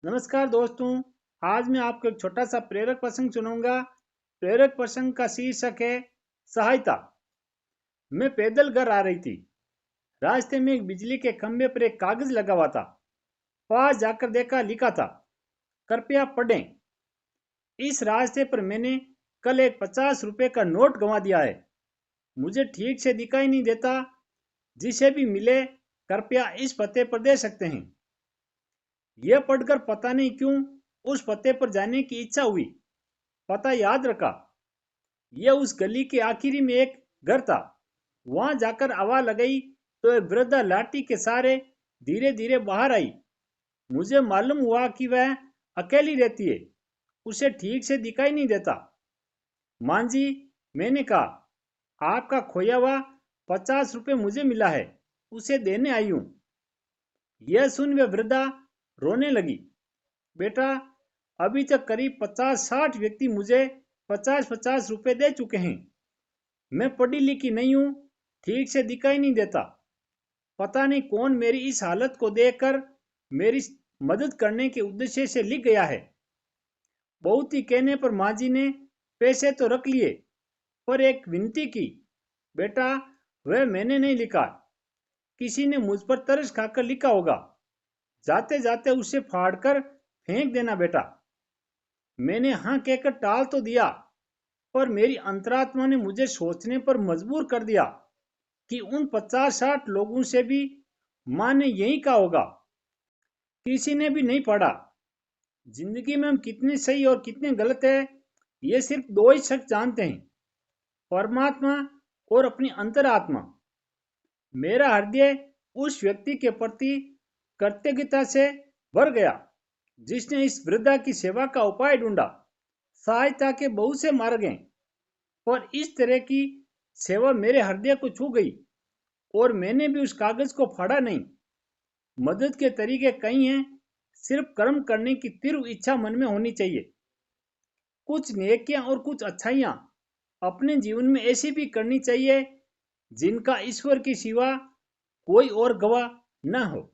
नमस्कार दोस्तों। आज मैं आपको एक छोटा सा प्रेरक प्रसंग सुनाऊंगा। प्रेरक प्रसंग का शीर्षक है सहायता। मैं पैदल घर आ रही थी। रास्ते में एक बिजली के खंभे पर एक कागज लगा हुआ था। पास जाकर देखा, लिखा था, कृपया पढ़ें। इस रास्ते पर मैंने कल एक 50 रुपए का नोट गंवा दिया है। मुझे ठीक से दिखाई नहीं देता। जिसे भी मिले कृपया इस पते पर दे सकते हैं। यह पढ़कर पता नहीं क्यों उस पते पर जाने की इच्छा हुई। पता याद रखा। यह उस गली के आखिरी में एक घर था। वहां जाकर आवाज लगाई तो एक वृद्धा लाठी के सहारे धीरे धीरे बाहर आई। मुझे मालूम हुआ कि वह अकेली रहती है। उसे ठीक से दिखाई नहीं देता। मां जी, मैंने कहा, आपका खोया हुआ 50 रुपये मुझे मिला है, उसे देने आई हूं। यह सुन वह वृद्धा रोने लगी। बेटा, अभी तक करीब 50-60 व्यक्ति मुझे 50-50 रुपए दे चुके हैं। मैं पढ़ी लिखी नहीं हूं, ठीक से दिखाई नहीं देता। पता नहीं कौन मेरी इस हालत को देखकर मेरी मदद करने के उद्देश्य से लिख गया है। बहुत ही कहने पर माँ जी ने पैसे तो रख लिए, पर एक विनती की, बेटा, वह मैंने नहीं लिखा, किसी ने मुझ पर तरस खाकर लिखा होगा। जाते जाते उसे फाड़कर फेंक देना बेटा। मैंने हाँ कहकर टाल तो दिया, पर मेरी अंतरात्मा ने मुझे सोचने पर मजबूर कर दिया कि उन 50-60 लोगों से भी माँ ने यही कहा होगा। किसी ने भी नहीं पढ़ा। जिंदगी में हम कितने सही और कितने गलत है, ये सिर्फ दो ही शख्स जानते हैं, परमात्मा और अपनी अंतरात्मा। मेरा हृदय उस व्यक्ति के प्रति कृतज्ञता से भर गया जिसने इस वृद्धा की सेवा का उपाय ढूंढा। सहायता के बहुत से मार्ग हैं, पर इस तरह की सेवा मेरे हृदय को छू गई और मैंने भी उस कागज को फाड़ा नहीं। मदद के तरीके कई हैं, सिर्फ कर्म करने की तीव्र इच्छा मन में होनी चाहिए। कुछ नेकियां और कुछ अच्छाइयां अपने जीवन में ऐसी भी करनी चाहिए जिनका ईश्वर के सिवा कोई और गवाह न हो।